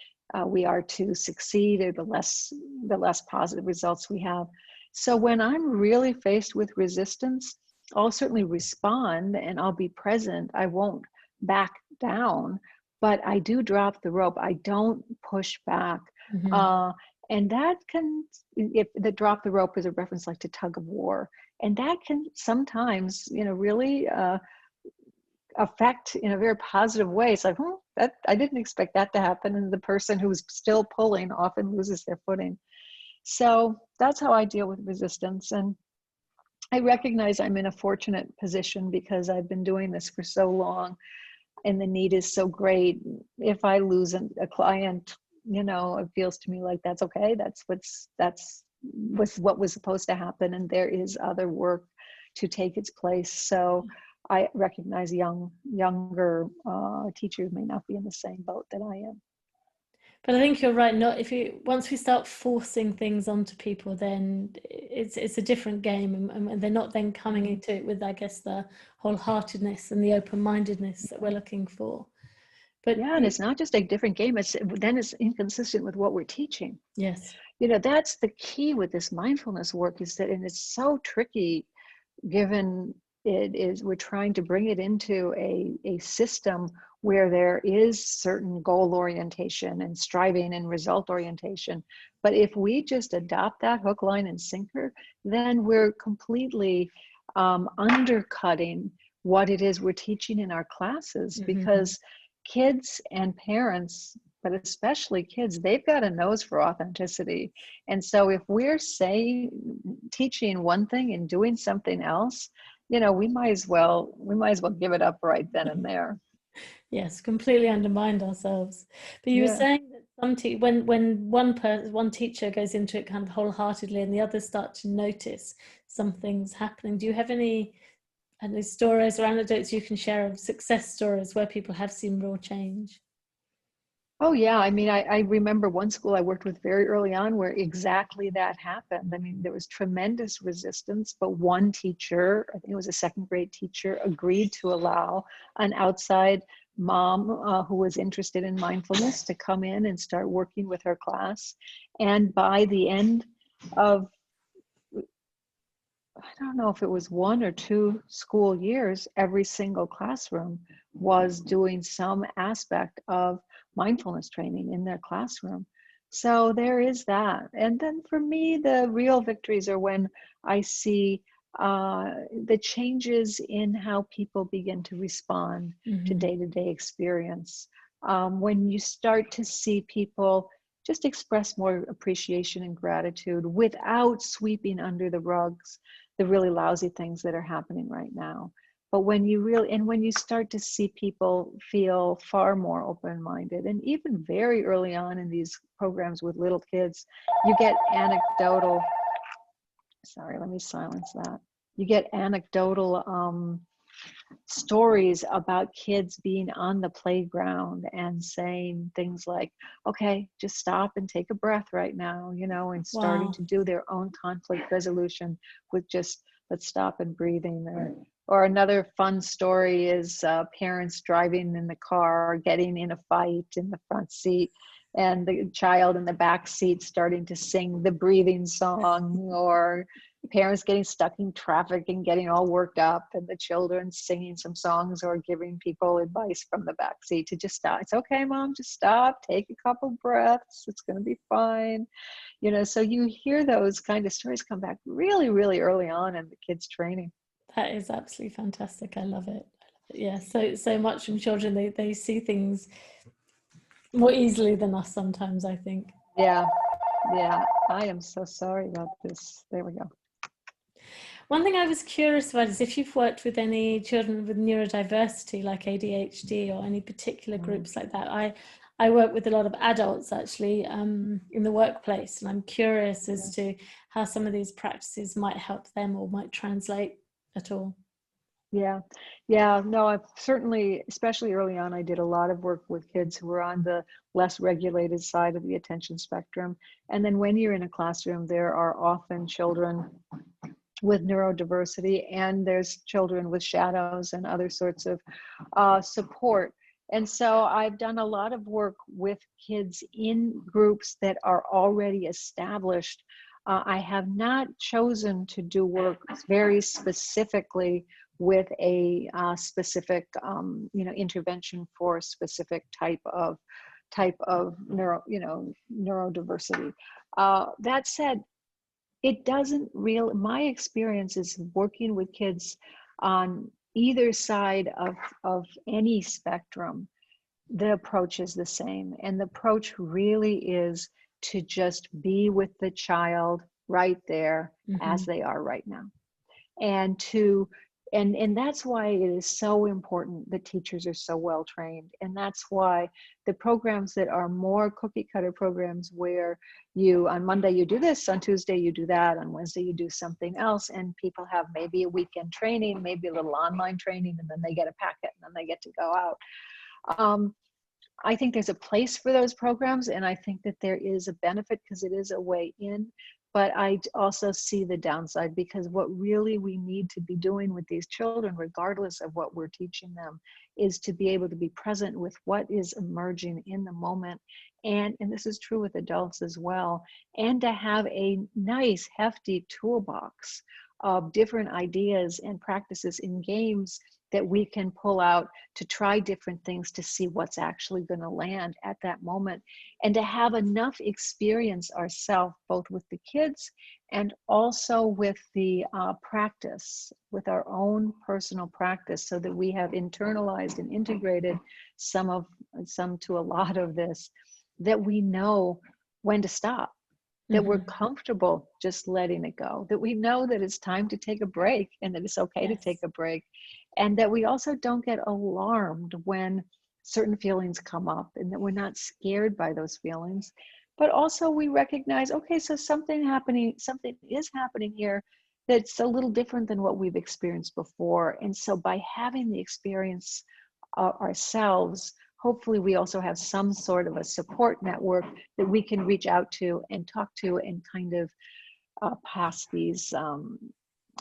we are to succeed, or the less positive results we have. So when I'm really faced with resistance, I'll certainly respond and I'll be present. I won't back down, but I do drop the rope. I don't push back. And that can, if the drop the rope is a reference like to tug of war, and that can sometimes, really affect in a very positive way. It's like, that I didn't expect that to happen, and the person who's still pulling often loses their footing. So that's how I deal with resistance. And I recognize I'm in a fortunate position because I've been doing this for so long, and the need is so great. If I lose a client, it feels to me like that's okay. That's what was supposed to happen, and there is other work to take its place. So I recognize younger teachers may not be in the same boat that I am. But I think you're right. Once we start forcing things onto people, then it's a different game, and they're not then coming into it with, I guess, the wholeheartedness and the open-mindedness that we're looking for. But yeah, and it's not just a different game. Then it's inconsistent with what we're teaching. yes. That's the key with this mindfulness work, is that, and it's so tricky given we're trying to bring it into a system where there is certain goal orientation and striving and result orientation. But if we just adopt that hook, line, and sinker, then we're completely undercutting what it is we're teaching in our classes, because kids and parents, but especially kids, they've got a nose for authenticity. And so if we're teaching one thing and doing something else, we might as well give it up right then and there. Yes, completely undermined ourselves. But you were saying that when one teacher goes into it kind of wholeheartedly and the others start to notice something's happening. Do you have any stories or anecdotes you can share of success stories where people have seen real change? Oh yeah, I mean, I remember one school I worked with very early on where exactly that happened. I mean, there was tremendous resistance, but one teacher, I think it was a second grade teacher, agreed to allow an outside mom who was interested in mindfulness to come in and start working with her class. And by the end of, I don't know if it was 1 or 2 school years, every single classroom was doing some aspect of mindfulness training in their classroom. So there is that. And then for me, the real victories are when I see the changes in how people begin to respond to day-to-day experience. When you start to see people just express more appreciation and gratitude without sweeping under the rugs the really lousy things that are happening right now. But when you start to see people feel far more open-minded, and even very early on in these programs with little kids, you get anecdotal, sorry, let me silence that. You get anecdotal stories about kids being on the playground and saying things like, okay, just stop and take a breath right now, and starting to do their own conflict resolution with just, let's stop and breathing. Or another fun story is parents driving in the car, getting in a fight in the front seat, and the child in the back seat starting to sing the breathing song, or parents getting stuck in traffic and getting all worked up, and the children singing some songs or giving people advice from the back seat to just stop. It's okay, mom, just stop, take a couple breaths, it's going to be fine. So you hear those kind of stories come back really, really early on in the kids' training. That is absolutely fantastic. I love it. Yeah, so much from children. They see things more easily than us sometimes, I think. Yeah. I am so sorry about this. There we go. One thing I was curious about is if you've worked with any children with neurodiversity, like ADHD, or any particular groups like that. I work with a lot of adults actually in the workplace, and I'm curious as to how some of these practices might help them or might translate at all. Yeah. No, I've certainly, especially early on, I did a lot of work with kids who were on the less regulated side of the attention spectrum. And then when you're in a classroom, there are often children with neurodiversity, and there's children with shadows and other sorts of support. And so I've done a lot of work with kids in groups that are already established. I have not chosen to do work very specifically with a specific intervention for a specific type of neurodiversity. That said, it doesn't really, my experience is working with kids on either side of any spectrum, the approach is the same. And the approach really is to just be with the child right there as they are right now. And and that's why it is so important that teachers are so well trained. And that's why the programs that are more cookie cutter programs, where on Monday you do this, on Tuesday you do that, on Wednesday you do something else, and people have maybe a weekend training, maybe a little online training, and then they get a packet and then they get to go out. I think there's a place for those programs, and I think that there is a benefit because it is a way in. but I also see the downside, because what really we need to be doing with these children, regardless of what we're teaching them, is to be able to be present with what is emerging in the moment. And this is true with adults as well, and to have a nice, hefty toolbox of different ideas and practices in games that we can pull out to try different things to see what's actually going to land at that moment, and to have enough experience ourselves, both with the kids and also with the practice, with our own personal practice, so that we have internalized and integrated some to a lot of this, that we know when to stop, that we're comfortable just letting it go, that we know that it's time to take a break and that it's okay to take a break, and that we also don't get alarmed when certain feelings come up, and that we're not scared by those feelings, but also we recognize, okay, so something is happening here that's a little different than what we've experienced before. And so by having the experience ourselves, hopefully we also have some sort of a support network that we can reach out to and talk to, and kind of pass these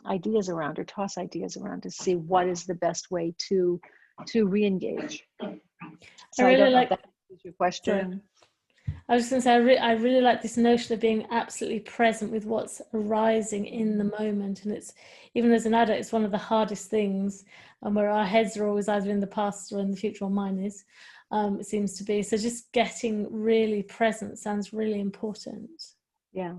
ideas around, or toss ideas around, to see what is the best way to re-engage. So I don't know if that answers your question. I was just going to say, I really like this notion of being absolutely present with what's arising in the moment. And it's, even as an adult, it's one of the hardest things, where our heads are always either in the past or in the future, or mine is, it seems to be. So just getting really present sounds really important. Yeah,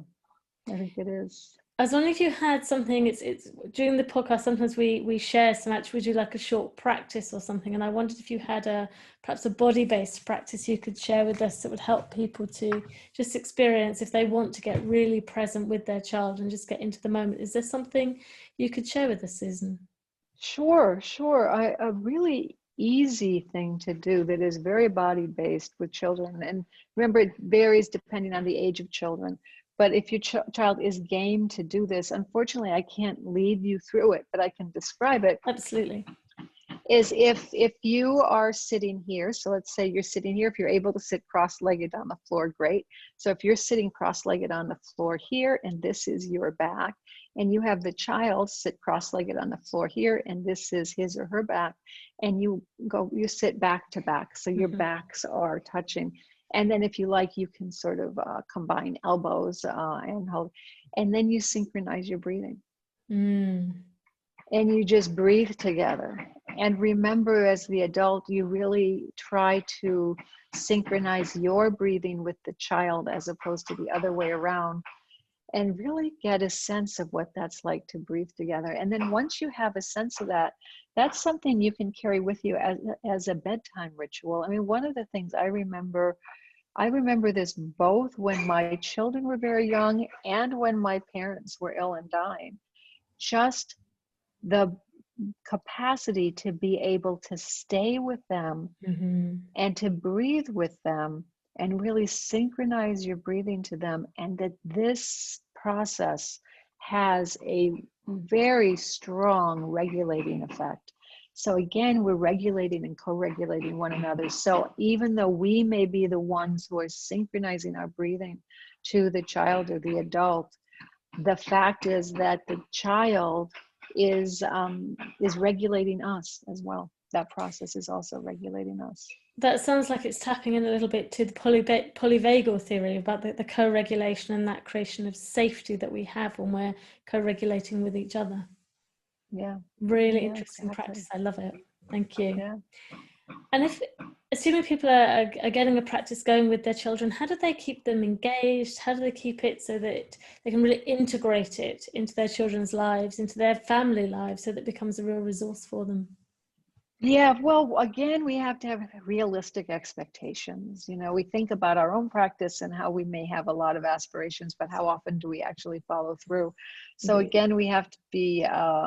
I think it is. I was wondering if you had something, it's during the podcast, sometimes we share some, actually we do like a short practice or something, and I wondered if you had perhaps a body-based practice you could share with us that would help people to just experience, if they want to get really present with their child and just get into the moment. Is there something you could share with us, Susan? Sure. A really easy thing to do that is very body-based with children, and remember, it varies depending on the age of children. But if your child is game to do this, unfortunately, I can't lead you through it, but I can describe it. Absolutely. Is if you are sitting here, so let's say you're sitting here, if you're able to sit cross-legged on the floor, great. So if you're sitting cross-legged on the floor here, and this is your back, and you have the child sit cross-legged on the floor here, and this is his or her back, and you sit back to back, so your backs are touching. And then if you like, you can sort of combine elbows and hold, and then you synchronize your breathing. And you just breathe together. And remember, as the adult, you really try to synchronize your breathing with the child as opposed to the other way around, and really get a sense of what that's like to breathe together. And then once you have a sense of that, that's something you can carry with you as a bedtime ritual. I mean, one of the things I remember this both when my children were very young and when my parents were ill and dying. Just the capacity to be able to stay with them and to breathe with them and really synchronize your breathing to them, and that this process has a very strong regulating effect. So again, we're regulating and co-regulating one another. So even though we may be the ones who are synchronizing our breathing to the child or the adult, the fact is that the child is regulating us as well. That process is also regulating us. That sounds like it's tapping in a little bit to the polyvagal theory about the co-regulation and that creation of safety that we have when we're co-regulating with each other. Yeah. Really interesting practice. I love it. Thank you. Yeah. And assuming people are getting a practice going with their children, how do they keep them engaged? How do they keep it so that they can really integrate it into their children's lives, into their family lives, so that it becomes a real resource for them? Yeah, well, again, we have to have realistic expectations. You know, we think about our own practice and how we may have a lot of aspirations, but how often do we actually follow through? So again, we have to be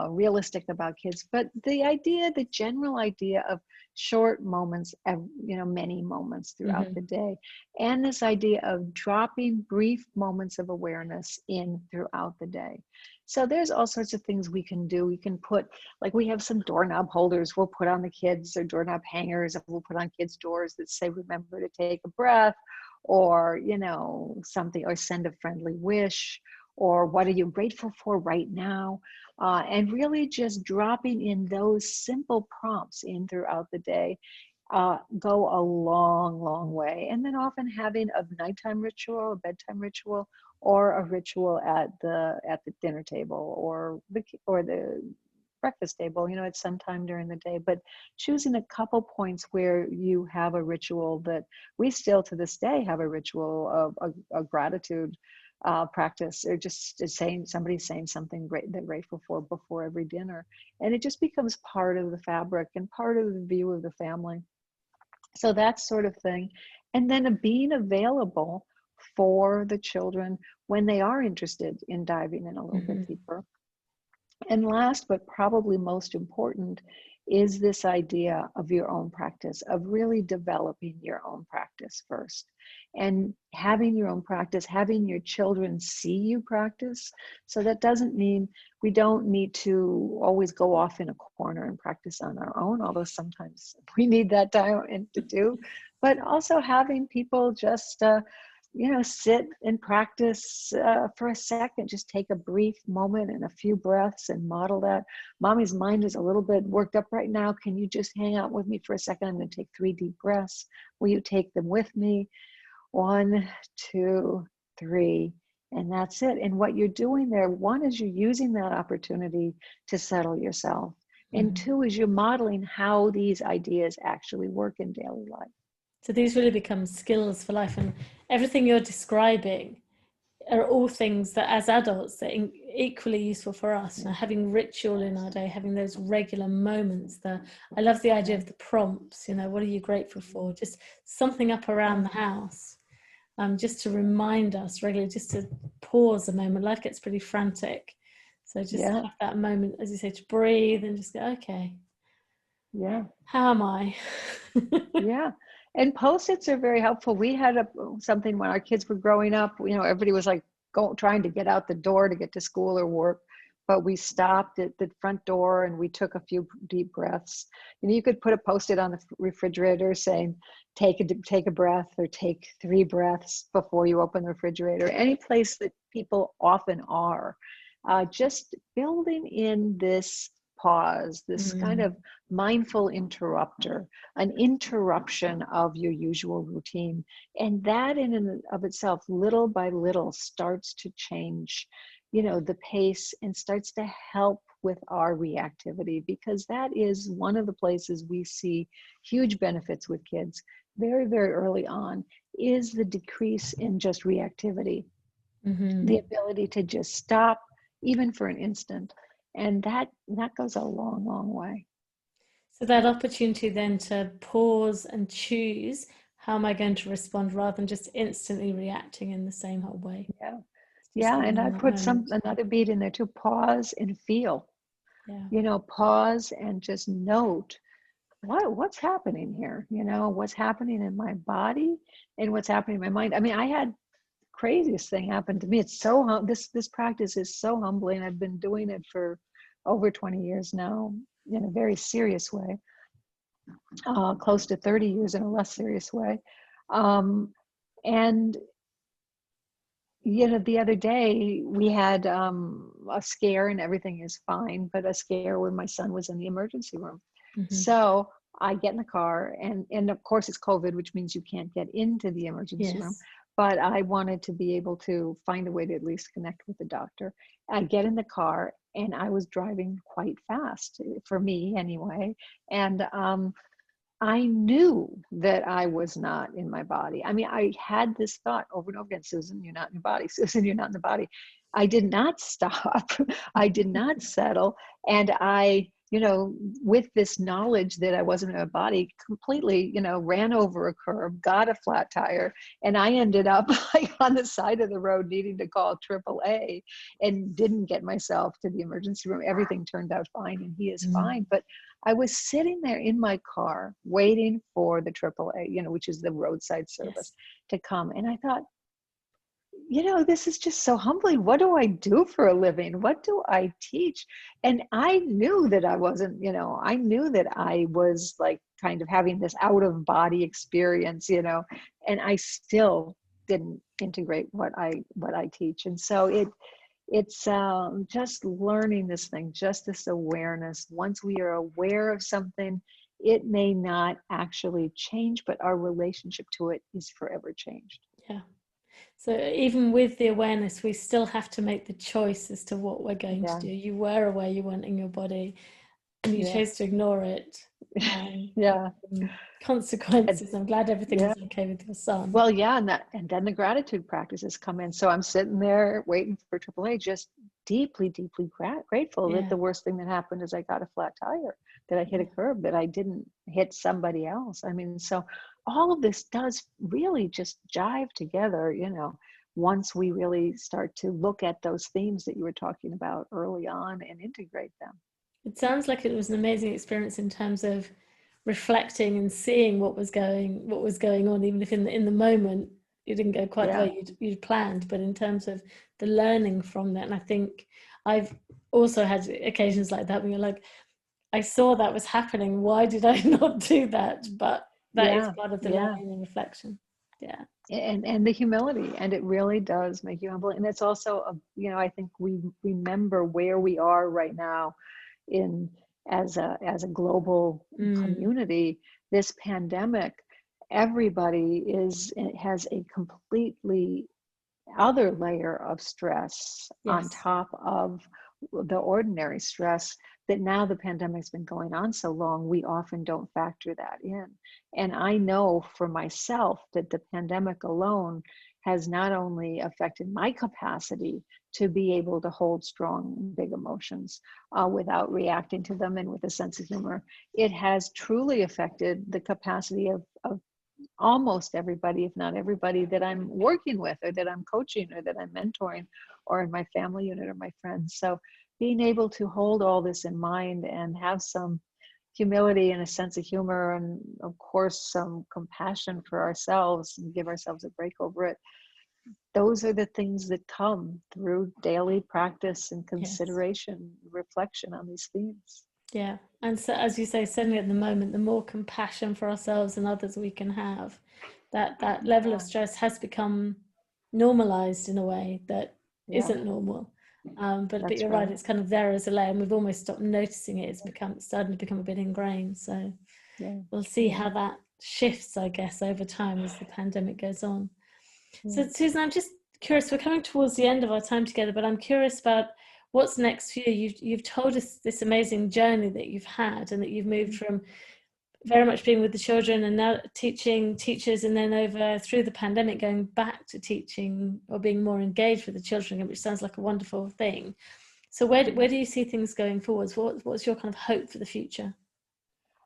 realistic about kids. But the general idea of short moments, many moments throughout the day, and this idea of dropping brief moments of awareness in throughout the day. So there's all sorts of things we can do. We can put, like, we have some doorknob holders we'll put on the kids, or doorknob hangers, and we'll put on kids' doors that say, remember to take a breath, or, something, or send a friendly wish, or what are you grateful for right now? And really just dropping in those simple prompts in throughout the day go a long, long way. And then often having a nighttime ritual, a bedtime ritual, or a ritual at the dinner table or the breakfast table, at some time during the day, but choosing a couple points where you have a ritual. That we still to this day have a ritual of a gratitude practice, or just saying something great they're grateful for before every dinner. And it just becomes part of the fabric and part of the view of the family. So that sort of thing. And then being available for the children when they are interested in diving in a little bit deeper. And last, but probably most important, is this idea of your own practice, of really developing your own practice first. And having your own practice, having your children see you practice. So that doesn't mean we don't need to always go off in a corner and practice on our own, although sometimes we need that time to do. But also having people just sit and practice for a second. Just take a brief moment and a few breaths and model that. Mommy's mind is a little bit worked up right now. Can you just hang out with me for a second? I'm going to take 3 deep breaths. Will you take them with me? 1, 2, 3. And that's it. And what you're doing there, 1 is you're using that opportunity to settle yourself. And 2 is you're modeling how these ideas actually work in daily life. So these really become skills for life, and everything you're describing are all things that as adults are equally useful for us. Having ritual in our day, having those regular moments. I love the idea of the prompts, what are you grateful for? Just something up around the house, just to remind us regularly, just to pause a moment. Life gets pretty frantic. So just have that moment, as you say, to breathe and just go, okay. Yeah. How am I? Yeah. And Post-its are very helpful. We had something when our kids were growing up, everybody was like trying to get out the door to get to school or work, but we stopped at the front door and we took a few deep breaths. You could put a Post-it on the refrigerator saying, take a breath, or take 3 breaths before you open the refrigerator. Any place that people often are, just building in this pause, this kind of mindful interrupter, an interruption of your usual routine. And that in and of itself, little by little, starts to change, the pace, and starts to help with our reactivity, because that is one of the places we see huge benefits with kids very, very early on, is the decrease in just reactivity, the ability to just stop, even for an instant. And that goes a long, long way. So that opportunity then to pause and choose, how am I going to respond, rather than just instantly reacting in the same whole way. Yeah. And I put another beat in there too. Pause and feel. Pause and just note what's happening here. What's happening in my body and what's happening in my mind. I mean, I had craziest thing happened to me. It's so this practice is so humbling. I've been doing it for over 20 years now in a very serious way, close to 30 years in a less serious way. And the other day we had a scare, and everything is fine, but a scare when my son was in the emergency room. So I get in the car, and of course it's COVID, which means you can't get into the emergency room. But I wanted to be able to find a way to at least connect with the doctor. I get in the car, and I was driving quite fast, for me anyway. And I knew that I was not in my body. I mean, I had this thought over and over again, Susan, you're not in your body. Susan, you're not in the body. I did not stop. I did not settle. And I, with this knowledge that I wasn't in my body, completely, ran over a curb, got a flat tire, and I ended up like on the side of the road needing to call AAA, and didn't get myself to the emergency room. Everything turned out fine, and he is fine. But I was sitting there in my car waiting for the AAA, which is the roadside service, to come. And I thought, this is just so humbling. What do I do for a living? What do I teach? And I knew that I wasn't, I knew that I was like kind of having this out of body experience, and I still didn't integrate what I teach. And so it's just learning this thing, just this awareness. Once we are aware of something, it may not actually change, but our relationship to it is forever changed. Yeah. So even with the awareness, we still have to make the choice as to what we're going to Yeah. do. You were aware you weren't in your body, and you Yeah. chose to ignore it. Yeah. Consequences. I'm glad everything Yeah. is okay with your son. Well, yeah, and then the gratitude practices come in. So I'm sitting there waiting for AAA, just deeply, deeply grateful that Yeah. the worst thing that happened is I got a flat tire, that I hit a curb, that I didn't hit somebody else. I mean, so all of this does really just jive together, once we really start to look at those themes that you were talking about early on and integrate them. It sounds like it was an amazing experience in terms of reflecting and seeing what was going on, even if in the moment it didn't go quite the Yeah. way you'd planned, but in terms of the learning from that. And I think I've also had occasions like that when you're like, I saw that was happening, why did I not do that? But that is Yeah. part of the Yeah. learning and reflection. Yeah. And the humility, and it really does make you humble. And it's also I think we remember where we are right now in as a global community. This pandemic, everybody has a completely other layer of stress on Yes. top of the ordinary stress, that now the pandemic's been going on so long, we often don't factor that in. And I know for myself that the pandemic alone has not only affected my capacity to be able to hold strong, big emotions without reacting to them and with a sense of humor, it has truly affected the capacity of almost everybody, if not everybody, that I'm working with or that I'm coaching or that I'm mentoring or in my family unit or my friends. So being able to hold all this in mind and have some humility and a sense of humor and of course some compassion for ourselves and give ourselves a break over it, those are the things that come through daily practice and Yes. consideration, reflection on these themes. Yeah. And so, as you say, certainly at the moment, the more compassion for ourselves and others we can have, that level of Yeah. stress has become normalized in a way that Yeah, isn't normal. But that's you're right, right. it's kind of there as a layer, and we've almost stopped noticing it. It's starting to become a bit ingrained. So Yeah. we'll see Yeah. how that shifts, I guess, over time as the pandemic goes on. Yeah. So, Susan, I'm just curious. We're coming towards the end of our time together, but I'm curious about what's next for you. You've told us this amazing journey that you've had, and that you've moved from very much being with the children and now teaching teachers, and then over through the pandemic going back to teaching or being more engaged with the children, which sounds like a wonderful thing. So where do you see things going forwards? What's your kind of hope for the future?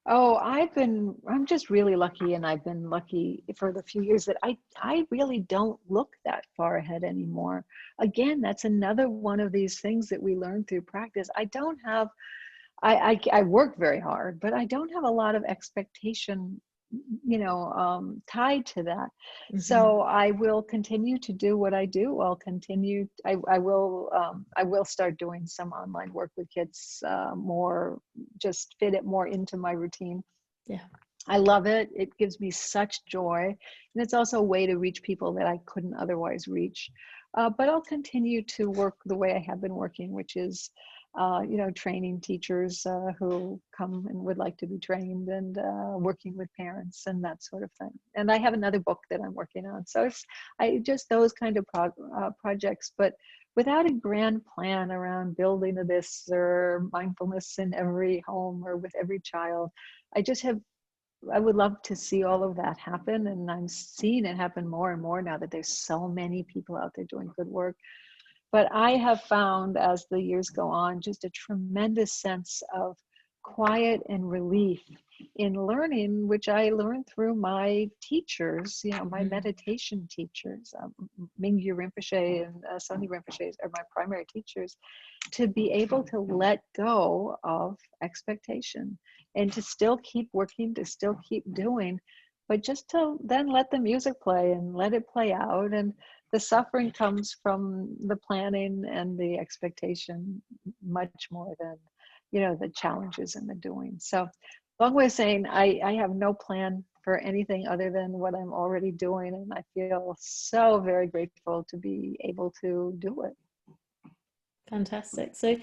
Oh, I'm just really lucky, and I've been lucky for the few years that I really don't look that far ahead anymore. Again, that's another one of these things that we learn through practice. I don't have, I work very hard, but I don't have a lot of expectation, tied to that. Mm-hmm. So I will continue to do what I do. I will start doing some online work with kids, more, just fit it more into my routine. Yeah. I love it. It gives me such joy. And it's also a way to reach people that I couldn't otherwise reach. But I'll continue to work the way I have been working, which is, training teachers who come and would like to be trained, and working with parents and that sort of thing. And I have another book that I'm working on. So I just those kind of projects, but without a grand plan around building this or mindfulness in every home or with every child. I would love to see all of that happen. And I'm seeing it happen more and more now that there's so many people out there doing good work. But I have found as the years go on, just a tremendous sense of quiet and relief in learning, which I learned through my teachers, my meditation teachers. Mingyu Rinpoche and Soni Rinpoche are my primary teachers, to be able to let go of expectation and to still keep working, to still keep doing, but just to then let the music play and let it play out. And the suffering comes from the planning and the expectation much more than, the challenges and the doing. So long way of saying, I have no plan for anything other than what I'm already doing. And I feel so very grateful to be able to do it. Fantastic. So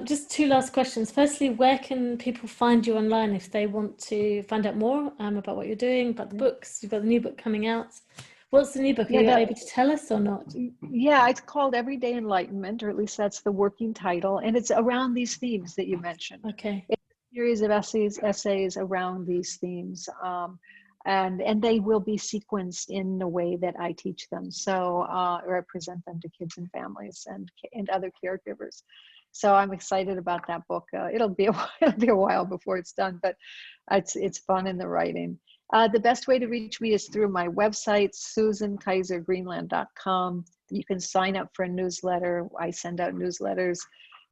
just two last questions. Firstly, where can people find you online if they want to find out more about what you're doing, about the books? You've got the new book coming out. What's the new book? Are you able to tell us or not? Yeah, it's called Everyday Enlightenment, or at least that's the working title. And it's around these themes that you mentioned. Okay. It's a series of essays around these themes. And they will be sequenced in the way that I teach them. So, or I present them to kids and families and other caregivers. So I'm excited about that book. It'll be a while before it's done, but it's fun in the writing. The best way to reach me is through my website, susankaisergreenland.com. You can sign up for a newsletter. I send out newsletters.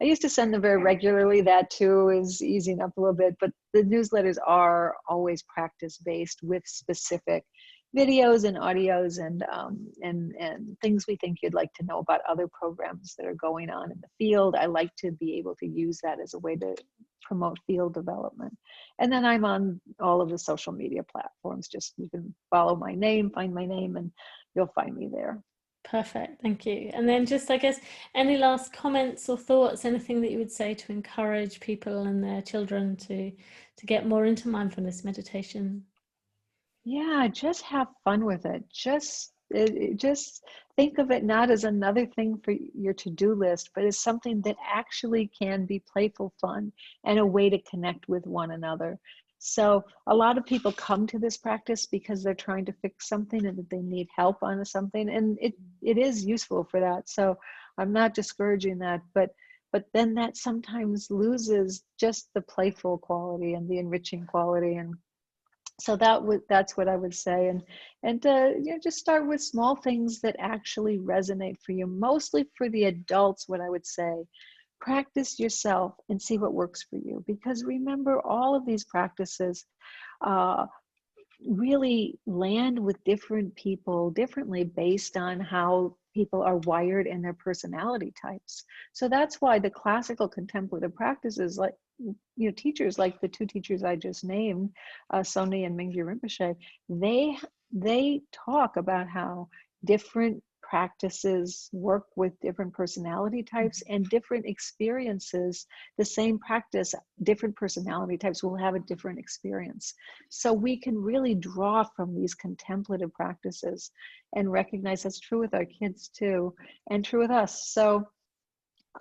I used to send them very regularly. That too is easing up a little bit, but the newsletters are always practice-based with specific videos and audios and things we think you'd like to know about other programs that are going on in the field. I like to be able to use that as a way to promote field development. And then I'm on all of the social media platforms. Just you can follow my name, find my name, and you'll find me there. Perfect, thank you. And then just, I guess, any last comments or thoughts, anything that you would say to encourage people and their children to get more into mindfulness meditation? Yeah, just have fun with it. Just think of it not as another thing for your to-do list, but as something that actually can be playful fun and a way to connect with one another. So a lot of people come to this practice because they're trying to fix something and that they need help on something, and it is useful for that. So I'm not discouraging that, but then that sometimes loses just the playful quality and the enriching quality. And so that's what I would say. And you know, just start with small things that actually resonate for you. Mostly for the adults, what I would say, practice yourself and see what works for you. Because remember, all of these practices really land with different people differently based on how people are wired and their personality types. So that's why the classical contemplative practices, like, you know, teachers like the two teachers I just named, Soni and Mingyur Rinpoche, they talk about how different practices work with different personality types and different experiences. The same practice, different personality types will have a different experience. So we can really draw from these contemplative practices and recognize that's true with our kids too, and true with us. So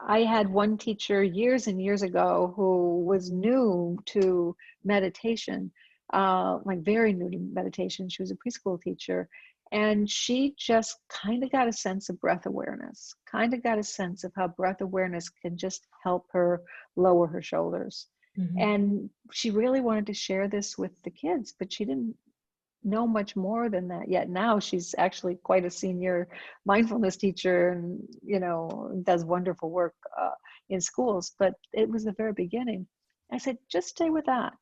I had one teacher years and years ago who was new to meditation, like very new to meditation. She was a preschool teacher, and she just kind of got a sense of breath awareness, kind of got a sense of how breath awareness can just help her lower her shoulders. Mm-hmm. And she really wanted to share this with the kids, but she didn't know much more than that yet. Now she's actually quite a senior mindfulness teacher, and you know, does wonderful work in schools. But it was the very beginning. I said, just stay with that.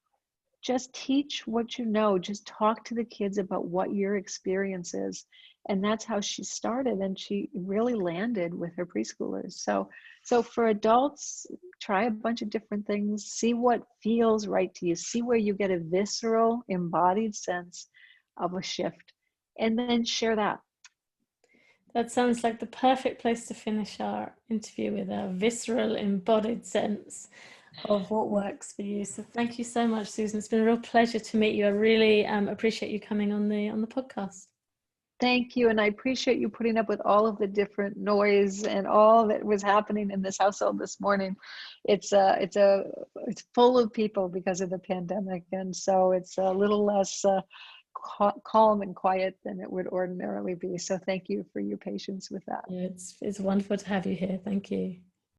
Just teach what you know. Just talk to the kids about what your experience is. And that's how she started, and she really landed with her preschoolers. So for adults, try a bunch of different things, see what feels right to you, see where you get a visceral, embodied sense of a shift, and then share that. That sounds like the perfect place to finish our interview, with a visceral, embodied sense of what works for you. So thank you so much, Susan. It's been a real pleasure to meet you. I really appreciate you coming on the podcast. Thank you, and I appreciate you putting up with all of the different noise and all that was happening in this household this morning. It's full of people because of the pandemic, and so it's a little less calm and quiet than it would ordinarily be. So thank you for your patience with that. Yeah, it's wonderful to have you here. Thank you.